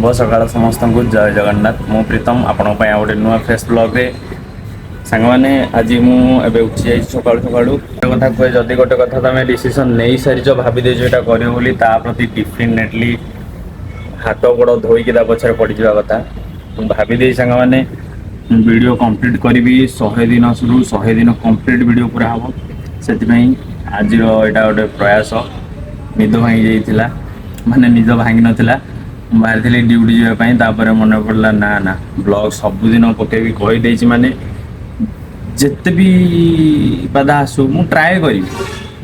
शुभ सकाल समस्त को जय जगन्नाथ। मु प्रीतम आपण गोटे नुआ फ्रेश ब्लॉग रे सांग मैंने आज मुझे उठी जाइए सकालू सकालू कथा कहे जदि गोटे कथा तुम डिसीजन नहीं सारी भाभी देज यहाँ कर प्रति डेफिनेटली हाथ गोड़ धोईकी पछे पड़ जा कथा भाभी दे सांग मैंने वीडियो कंप्लीट करी 100 दिन शुरू 100 दिन कंप्लीट वीडियो पूरा हम से आज यहाँ गोटे प्रयास निद भांगी जाइए माने निद भांगी नाला बाहर थी ड्यूटी जावाई मन पड़ा ना ना ब्लॉग सबुदिन पकेबी कहीदे माने जिते भी बाधा आसू मु ट्राए करी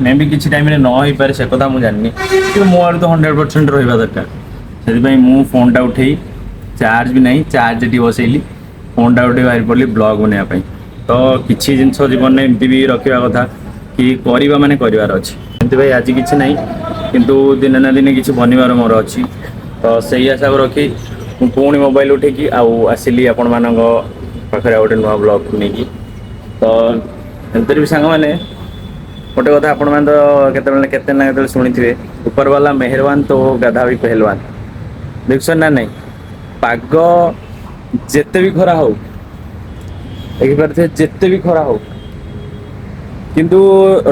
मे भी किसी टाइम न हो पारे से कथा मुझे जानी कि मो आड़ तो 100% रहा दरकार से मु फोन टा उठे चार्ज भी नहीं चार्ज टी बसैली फोन टा उठे बाहर पड़ी ब्लॉग बनवाई तो किसी जिनस जीवन में एमती भी रखा कथा कि करवा माने करार अच्छे एमती भाई आज किसी ना किंतु दिने ना दिने किसी बनवार मोर अच्छी तो सही आशा को रखी पुणी मोबाइल उठेकी आसिली आपण मान पाखे गोटे नुआ ब्लॉग को लेकिन तो एमती भी सांग मैंने गोटे कथा आपण मैंने तो केते शुणी थे ऊपर वाला मेहरबान तो गाधा भी पहलवान देख ना नहीं पाग जिते भी खरा हो देखिपे जिते भी खरा हो किंतु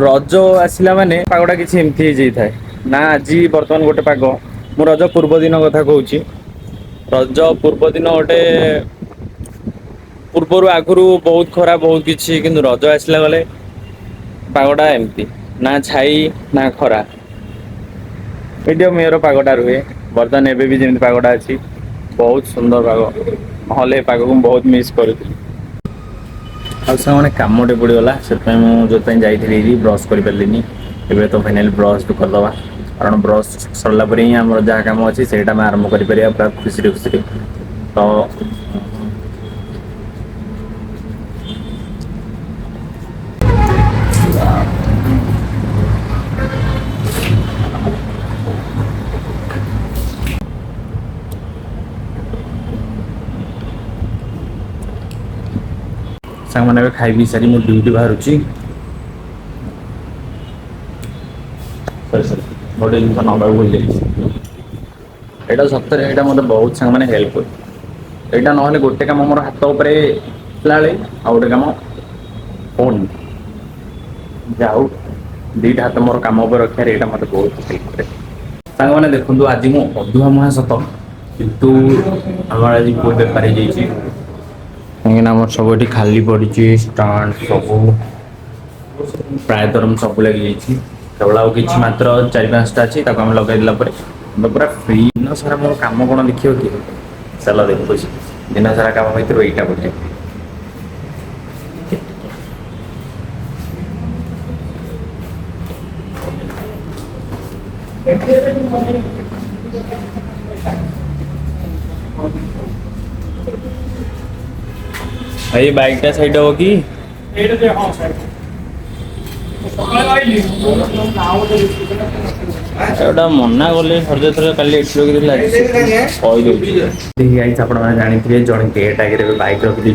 रज आसला माने पागटा किसी एमती जाए ना आज बर्तमान गोटे पाग मु रज पूर्व दिन कथा कहूँ रज पूर्व दिन गोटे पूर्वर आगु बहुत खरा बहुत किसी किंतु रज आसला गले पागटा एमती ना छाई ना खरा मीडियम मेयर पागटा रुहे बर्तमान एबे भी जमी पागटा अच्छी बहुत सुंदर पाग नहले पाग को बहुत मिस करूँ आने कमटे पड़गला से जो जाइए ब्रश कर पारे एवं तो फाइनाली ब्रश भी करदे कारण ब्रश सरला ही आम जहाँ कम अच्छी से आरंभ कर पूरा खुशी खुशी तो सांग मैंने खाई पी सारी मुझे ड्यूटी बाहर गोटे जिन ना भूल जाइए सप्ताह यहाँ मतलब बहुत सांग मैंने हेल्प कर यहाँ ना गोटे कम मोर हाथ उपर गोटे कम फोन जाऊ दीटा हाथ मोर कम रखार यहाँ मतलब बहुत हेल्प करे सांग मैंने देखो आज मु अधुआ मुहा सत कितु आम आज कोई बेपारी जाइए कहीं सब ये खाली पड़ी स्टाण सब प्रायतः सब लगी केवल आ कि मात्र 4-5टा अच्छी आम लगेदेला पूरा फ्री दिन सारा मोर कम कौन देखिए कि चल देखो दिन सारा कम भर यहीटा गोटे भाई बाइकटा साइड हो कि मना गले सर्जे थर कल जानी थे जन गेट आगे बाइक रखी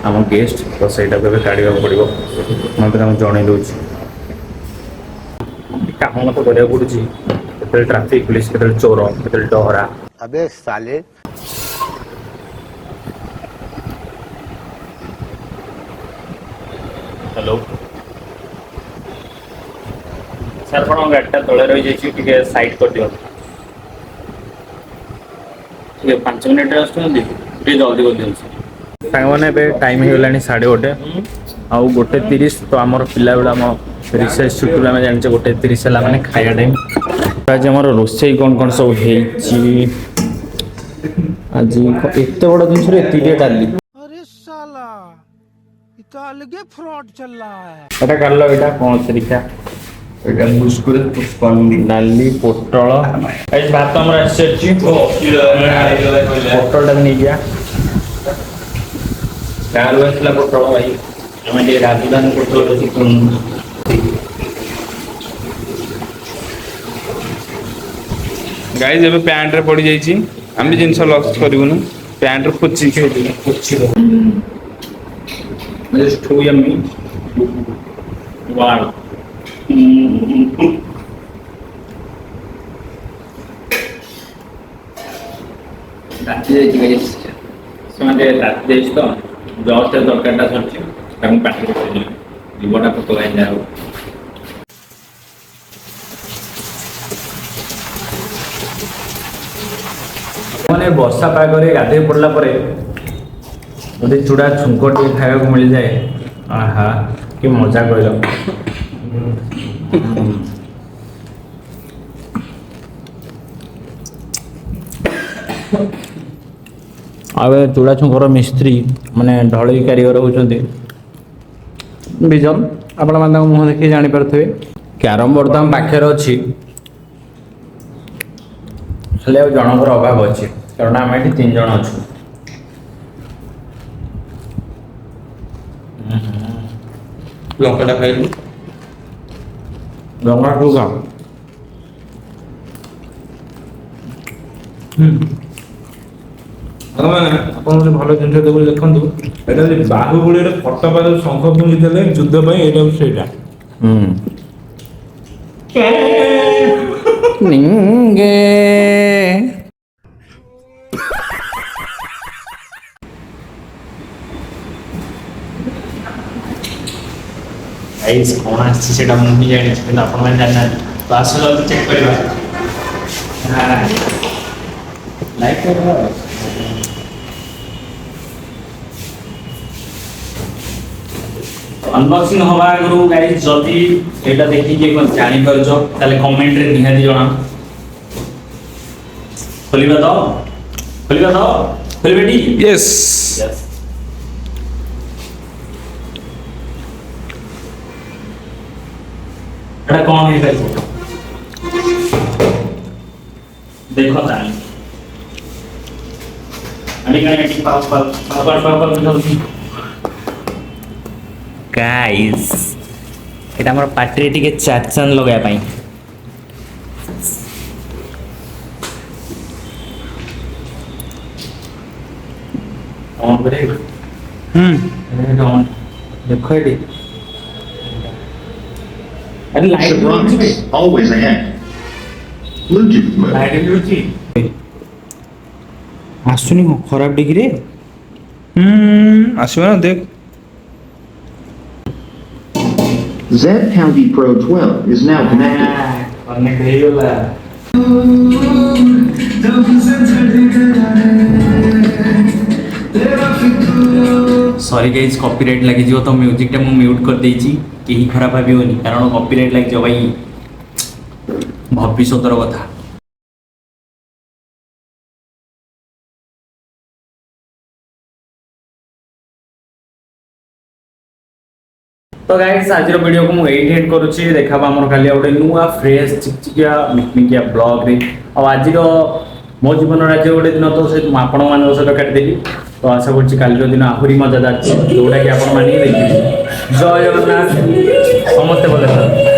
आम गेस्ट तो सहीटा काढ़ा पड़ो मैं जन दूँ कम मत करा पड़े ट्राफिक पुलिस के चोर के डहरा अबे साले हेलो सर आप गाड़ीटा तले रही जाइए साइड कर दियो ठीक है 5 मिनट जल्दी कर दियो सांग मैंने टाइम हो 1:30 आउ 1:30 तो आमर पिला बेला आम रिसेस छुट्टी आम जाने 1:30 है मैंने खाया टाइम आज आम रोसे कौन कौन सब आज एत बड़ जिन एत डाली अलगे फ्रॉड चल रहा है एटा कर लो एटा कौन तरीका एटा मुस्कुर पुष्पंदी नाली पोटल गाइस भात हमर आछी पोटल नहीं गया यार वसला पोटल भाई हमें ये राजधानी पोटल चिकन गाइस एबे पैंट रे पड़ी जाई छी हम भी जिंस लॉस करिवनु पैंट रे पुछि के पुछि Just too yummy. Wow. ରାତି ଯାଇଛି ଗାଇସ୍ ସେମାନେ ରାତି ଯାଇଛି ତ ଜଷ୍ଟ ତରକାରୀଟା ସରିଛି ତାକୁ ପାଟିରେ ପକେଇଲି ଜୀବଟା ପୋକ ଗାଇ ଯାଉ ମାନେ ବର୍ଷା ପାଗରେ ଗାଧୋଇ ପଡ଼ିଲା ପରେ ଯଦି ଚୁଡ଼ା ଛୁଙ୍କ ଟିକେ ଖାଇବାକୁ ମିଳିଯାଏ ଆହା କି ମଜା କହିଲ। ଆଉ ଏ ଚୁଡ଼ା ଛୁଙ୍କର ମିସ୍ତ୍ରୀ ମାନେ ଢଳେଇ କାରିଗର ହେଉଛନ୍ତି ବିଜନ ଆପଣମାନେ ତାଙ୍କ ମୁହଁ ଦେଖି ଜାଣିପାରୁଥିବେ। କ୍ୟାରମ ବୋର୍ଡ ତ ଆମ ପାଖରେ ଅଛି ହେଲେ ଆଉ ଜଣଙ୍କର ଅଭାବ ଅଛି କାରଣ ଆମେ ଏଠି 3 ଜଣ ଅଛୁ। ଲଙ୍କାଟା ଖାଇଲୁ ଲଙ୍କା ଠୁ ଖାଅ। ଆପଣ ଗୋଟେ ଭଲ ଜିନିଷ ଦେବୁ ଦେଖନ୍ତୁ ଏଇଟା ଯଦି ବାହୁବଳିରେ ଫଟୋ ପାଦ ଶଙ୍ଖ ପୁଞ୍ଜି ଦେଲେ ଯୁଦ୍ଧ ପାଇଁ ଏଇଟା ହେଉଛି ସେଇଟା। ନିଙ୍ଗେ ଗାଇସ୍ କ'ଣ ଆସିଛି ସେଇଟା ମୁଁ ବି ଜାଣିଛି କିନ୍ତୁ ଆପଣମାନେ ଜାଣିନାହାନ୍ତି ତ ଆସ ଜଲ୍ଦି ଚେକ୍ କରିବା। ଲାଇକ୍ କରିବା ଅନବକ୍ସିଂ ହବା ଆଗରୁ ଗାଇସ୍ ଯଦି ଏଇଟା ଦେଖିକି ଜାଣିପାରୁଛ ତାହେଲେ କମେଣ୍ଟରେ ନିହାତି ଜଣାଅ। ଖୋଲିବା ତ ଖୋଲିବେଟି ୟେସ୍ এটা কোন ହେଇପାରିବ ଦେଖ ତାହେଲେ ଆଣିକି ପାଉ ଗାଇସ୍ এটা ଆମର ପାଟିରେ ଟିକେ ଚାଚନ ଲଗାଇବା ପାଇଁ ଅନ୍ କରିବେ ଦେଖ ଏଠି अरे light Surprise, always ahead. Bluetooth mode. Light मिलुची आसुनी खराब डिग्री ଆସିବ ନା ଦେଖ Z County Pro 12 is now connected. Connect हो गला सॉरी गाइस कॉपीराइट लगी जियो तो म्यूजिक टा मु म्यूट कर देइची केही खराब भाबियोनी कारण कॉपीराइट लगी जो भाई भविष्यतर कथा। तो गाइस आज वीडियो को मु एडिट करूची देखाबा हमर खाली ओटे नुआ फ्रेश चिकचिकिया मिकमिकिया ब्लॉग रे और आज मो जीवन राज्य गोटे दिन तो से आपण मान सहित काटिदेली तो आशा करछि काली दिन आहुरी मजादार जोटा कि आपण माने देखिबे। जय जगन्नाथ समस्त भले।